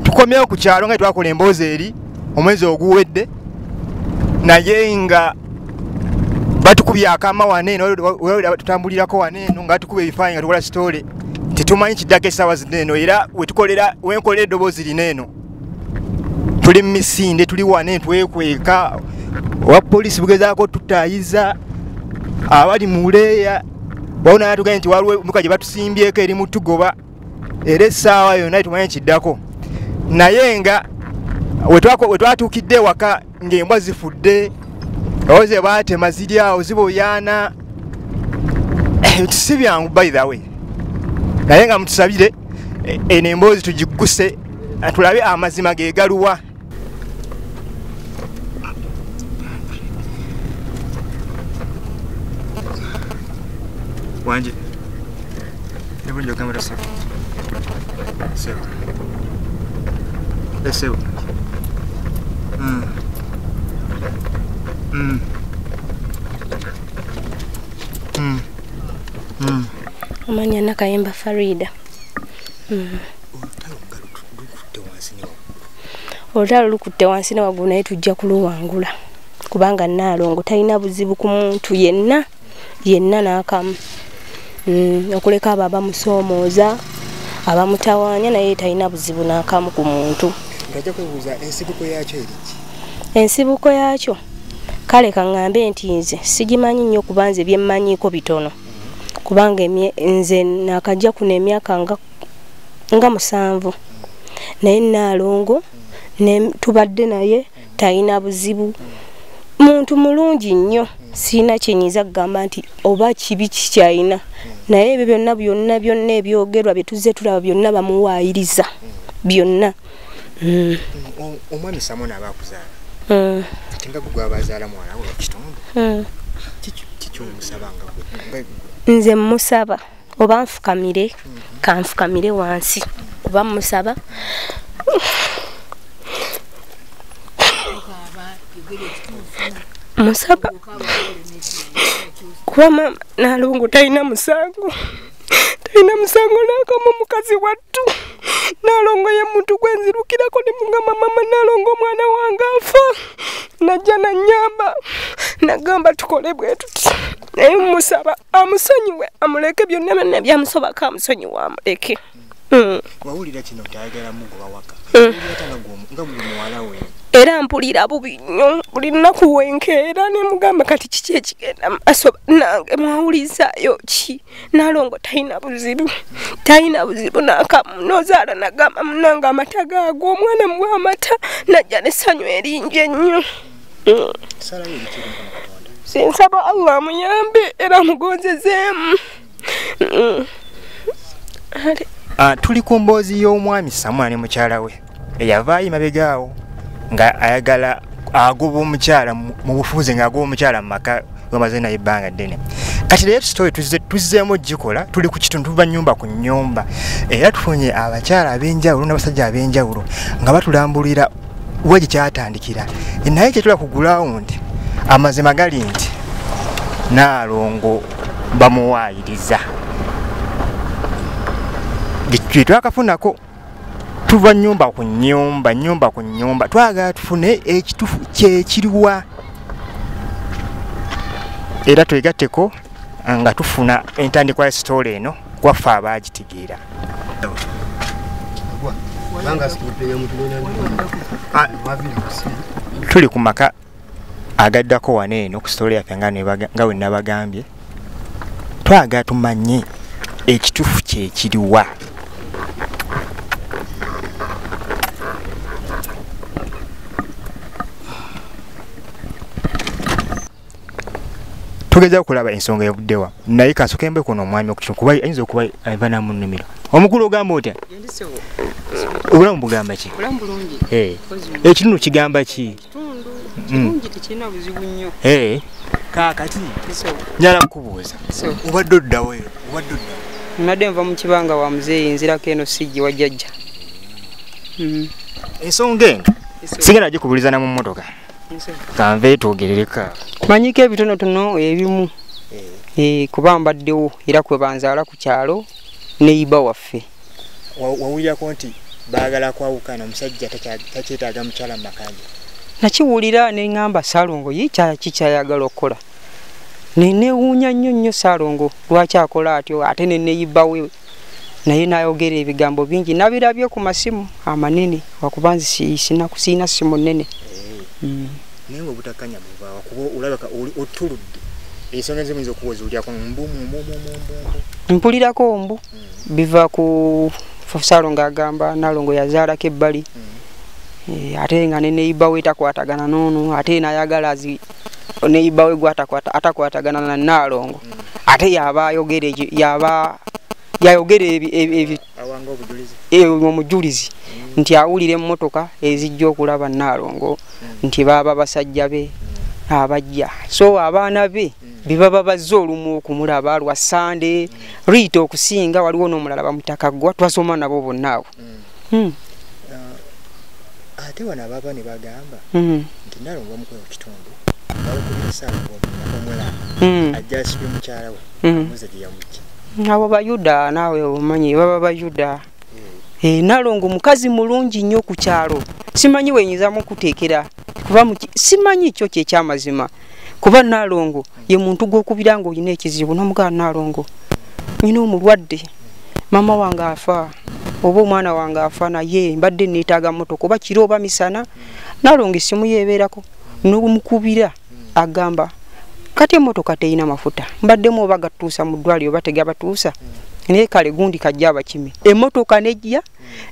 tukomyewo ku kyalo nga twakola emboozi eri omwezi oguwedde naye nga batukubye akama waneeno tutambulirako waneeno nga tukuba ebifaanyi nga tukola sitole tetumanyi kiddako essaawa zineeno era wenkolera eddoboozi lineeno tuli mu Misinde tuli waneeno twekweka owa poliisi bugezaako tutaayiza abali mu Buleeya waliwo naatugambye nti waliwo embuka gye batusimbyeko eri mu tugoba era essaawa yonna tetumanyi kiddako naye nga we twatuukidde ewaka ng'embwa zifudde oze baatema ziri awo ziboyaana si byangu by the way naye nga mutusabire eno emboozi tugigguse tulabe amazima ge galuwa. Wanje nibunjo kamera sa sewa sewa Omanya Nakayemba Farida. Olutalo lukutte wansi ne waggulu naye tujja kuluwangula kubanga Nalong talina buzibu ku muntu yenna n'akamu. Okuleka abo abamusoomooza abamutawaanya naye talina buzibu n'akamu ku muntu. Ngajja kwebuuza ensibuko yakyo eriki? Ensibuko yakyo kale kaŋŋambe nti nze sigimanyi nnyo kuba nze bye mmanyiiko bitono kubanga nze nakajja kuno emyaka nga 7 naye Nalong tubadde naye talina buzibu muntu mulungi nnyo sina kyenyiza kugamba nti oba kibi kikyalina naye ebyo byonna ebyogerwa bye tuzze tulaba byonna bamuwaayiriza byonna. Omwami Samona abakuzaala tinga gugwa abazaala mwana we kitundu kikyumusaba nga nze musaba oba nfukamire kanfukamire wansi kuba musaba musaba kuba mama Nalong talina musango n'akamu mukazi wattu. Nalong ye muntu gwenzirukirako ne mugamba mama Nalong omwana wange afa najja nanyamba nagamba tukole bwe tuti naye musaba amusonyiwe amuleke byonna byamusobako amusonyiwe amuleke. Wawulira kino tayagala mugoba waka nga buli muwala we era mpulira bubi nnyo buli nnaku wenkeera ne mugamba kati kiki ekigenda asoba nange mwawulizaayo ki. Nalong talina buzibu n'akamu n'ozaala nagamba munange amata gaago omwana muwa amata najja n'essanyu eringi ennyo. Sinsaba Allah amuyambe era amugonzezeemu. Tuli ku mboozi y'omwami Samona ne mukyala we eyavaayo mabegaawo nga ayagala agoba omukyala mu bufuuzi ng'agoba omukyala mu maka wamaze naye ebbanga ddene. Kati leero story tuzzeemu gikola tuli ku kitundu tuva nnyumba ku nnyumba era tufunye abakyala ab'enjawulo n'abasajja ab'enjawulo nga batulambulira wa gye kyatandikira naye kye tula ku ground amazima gali nti Nalong bamuwaayiriza. Gye twakafunako tuva nnyumba ku nnyumba twagala tufune ekitufu kyekiriwa era twegatteko nga tufuna entandikwa ya story eno kwaffe abaagitegeera. Tuli ku maka agaddako waneeno ku story yaffe nga we nabagambye twagala tumanye ekitufu kyekiriwa. Tugeza okulaba ensonga yavuddewa naye kasokembe kuno omwami okukuba ayinza okuba ava na munnimiro omukulu ogamba otya obulamu bugamba ki ekitundu kigamba ki kaakati njala kukubuuza obadde oddawo Nadde nva mu kibanga wa muzeeyi nzirako eno sijji wa jjajja. Ensonga eno sigenda gikubuliza mu mmotoka kanve twogerereka manyiko ebitonotono ebimu kuba mbaddewo era kwe banzaala ku kyalo ne iba waffe. Wawulirako nti baagala kwawukana omusajja takyetaaga mukyala mu makanja. Nakiwulira ne ngamba Saalongo kikyayagala okukola. Neewuunya nnyo Saalongo lwaki akola atyo ate neeyibbawe naye n'ayogera ebigambo bingi nabirabye ku masimu amanene wakubanzi siina simu nnene. Naye obutakanya buva wakuba olabika otuludde ensonga ezimu yinza okuwoza olyako mpulirako mbu biva ku Saalongo agamba Nalongo yazaalako ebbali ate nga neeyibbawe takwatagana noono ate n'ayagala neeyibbawe atakwatagana na Nalongo ate yayogera omujulizi nti awulira emmotoka ezijja okulaba Nalongo nti baba basajja be abajja so abaana be bibaba bazze olumu okumulaba lwa Sande Rita okusinga waliwo n'omulala bamutaka gwa twasoma nabo bonna awo. Ate wana baba ne bagamba nti Nalongo omukola kitundu bakubisaa omulala ajja asibye mukyala we amuze gye yamujja. Abo Bayuda naawe omanyi baba Bayuda. Nalongo mukazi mulungi nnyo ku kyalo simanyi wenyinza mukuteekera kuba simanyi kyo ky'ekyamazima kuba Nalongo ye muntu gw'okubira nga olina ekizibu n'omugaa Nalongo nina omulwadde mama wange afa oba omwana wange afa naye mbadde neetaaga mmotoka oba kiro oba misana Nalongo essimu yeebeerako n'omukubira agamba kati emmotoka teyina mafuta mbaddemu oba gatuusa mu ddwaliro oba tegabatuusa naye kale gundi kajja abakimi emmotoka nejja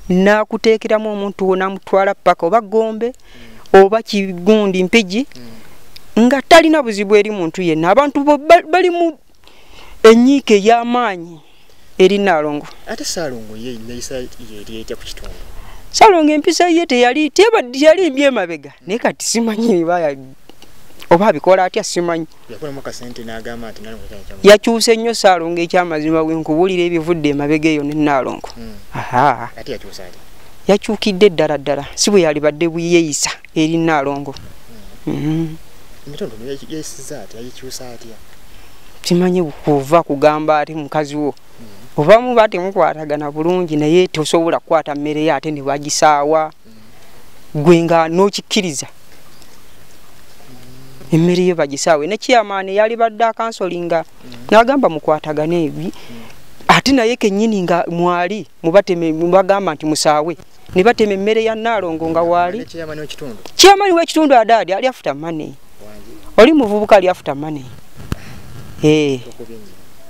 n'akuteekeramu omuntu wo n'amutwala paka oba Gombe oba Kigundi Mpigi nga talina buzibu eri muntu yenna abantu bali mu enyiike ey'amaanyi eri Nalongo. Ate Saalongo ye neyisa yeri ejja ku kitundu. Saalongo empisa ye teyali byemabega naye kati simanyi oba abikola atya simanyi. Yakyuse nnyo Saalongo ekyamazima bwenkubulira ebivudde emabega eyo ne Nalongo. Ate yakyusa atya? Yakyukidde ddala si bwe yali badde buyeeyisa eri Nalongo. Emitondo yesiza atya yakyusa atya? Simanyi kuva kugamba ati mukazi wo oba muba temukwatagana bulungi naye tosobola kukwata mmere ye ate ne wagisaawa gwe nga n'okikkiriza emmere ye bagisaawe ne chairman yali badde akansolinga n'agamba mukwatagane ebi ate naye kennyini nga mwali mubagamba nti musaawe ne batema emmere ya Nalongo nga waali chairman w'ekitundu adaadi ali afuta money oli muvubuka ali afuta money.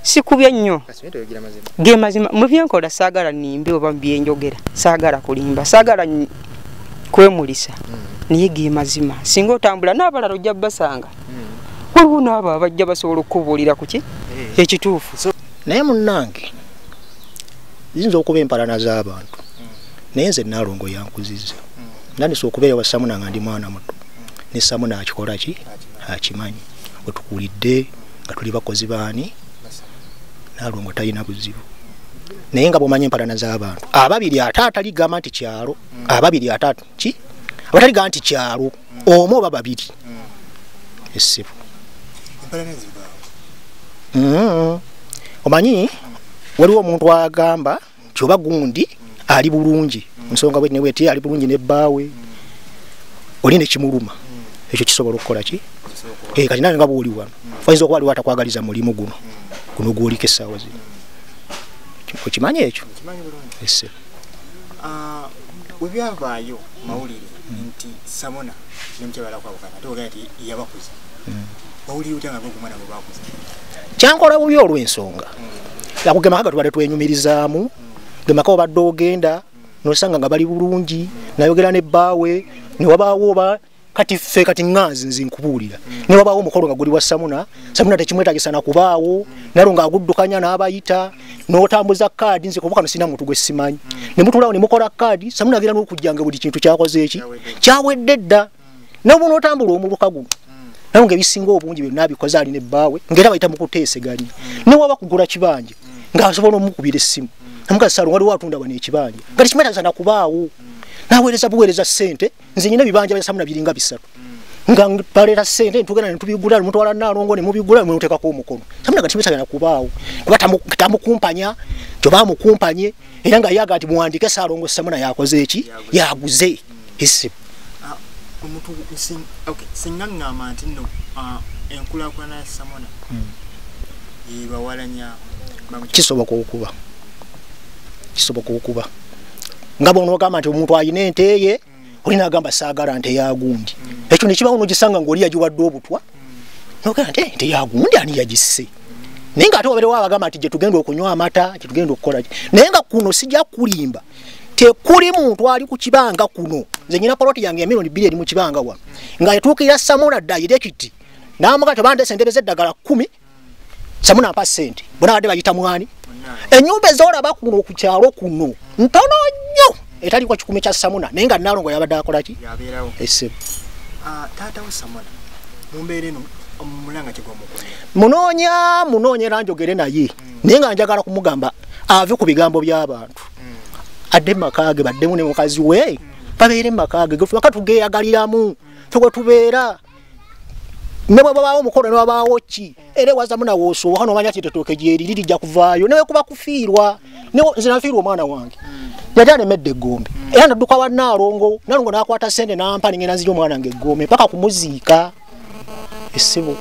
Sikubye nnyo ge mazima mu byenkola saagala nimbe oba mu byenjogera saagala kulimba saagala kwemulisa naye ge mazima singa otambula n'abalala ojja basanga waliwo n'abo abajja basobola okubuulira ku ki ekituufu. Naye munnange ziyinza okuba empalana z'abantu naye nze Nalongo yankuzizza nandisa okubeera wa Samona nga ndi mwana muto ne Samona akikola ki akimanyi bwe tukulidde nga tuli bakozi baani Nalongo talina buzibu naye nga bw'omanyi empalana z'abantu ababiri ate ataligamba nti kyalo ababiri atatu ki abataligamba nti kyalo omu oba babiri essibu omanyi waliwo omuntu agamba nti oba gundi ali bulungi nsonga bwe neweti ali bulungi nebbaawe oli nekimuluma ekyo kisobola okukola ki kati nawe nga bw'oli wano oyinza okuba aliwo atakwagaliza mulimu guno gw'oliko essaawa zino okimanyi ekyo ese bwe byavaayo mawulire nti Samona nemukyabala kwawukana ate ogamba nti yabakuza wawulire otya nga gwe omwana bwe bakuza kyankola bubi olw'ensonga yakugema kaga tubadde twenyumirizaamu gemaka obadde ogenda nosanga nga bali bulungi nayogera nebbaawe newabaawo oba kati ffe kati nganzi nzinkubuulira newabaawo omukolo nga guli wa Samona tekimwetagisa na kubaawo Nalongo aguddukanya n'abayita n'otambuza kaadi nze kuba kano sina muntu gwe simanyi ne mutuulawo ne mukola kaadi Samona agira n'okujjanga buli kintu kyakoze eki kyawedde dda nawe n'otambula omuluka guno Nalongo ebisinga obungi byonna abikoze ali nebbaawe ng'era bayita mu kuteeseganya newaba kugula kibanja ng'asobola omukubira essimu namukazi Saalongo waliwo atunda bano ekibanja nga tekimwetagisa na kubaawo naweereza buweereza ssente nze nyina ebibanja bya Samona biringa 3 nga baleta sente ntugenda ntubigula mutwala Nalongo ne mubigula mutekako omukono Samona kati misagana kubaawo kuba tamukumpanya joba mukumpanye era nga yaga ati muwandike Salongo Samona yakoze eki yaguze isi omuntu singanga amantino enkula kwa na Samona yibawalanya kisoboka okuba ngabo no gamba nti omuntu ayina enteye olina agamba saagala nte yagundi ekyo nekiba ono gisanga ngoli yajiwadde obutwa nogamba nti nte yagundi ani yagisse nenga ate obere wabagamba nti je tugenda okunywa amata je tugenda okukola nenga kuno sijja kulimba tekuli muntu ali ku kibanga kuno nze nyina poloti yange ya milioni 2 eri mu kibanga wa nga yatuukira Samona direct namugato bande sente zeddagala 10 Samona pa sente bona ade bayita mwani enyumba ezora bakuno ku kyalo kuno ntono nnyo etali kwa kikumi kya Samona nenga Nalongo yabadde akola ki yabeerawo ese tata wa Samona mumbere no mulanga kigomukonya munonya ranjogere naye nenga njagala kumugamba ave ku bigambo by'abantu adde makage badde mune mukazi we babeere makage gufu bakatugeyagaliramu tugo tubeera nebo babawo mukono ne babawo ki ere wazamuna woso hano manya kitetoke jeri lija kuvaayo newe kuba kufiirwa newe zinafiirwa mwana wange yajane medde gombe era naduka wa Nalongo nakwata sente nampa ningena nziro mwana nge gombe paka kumuziika esibo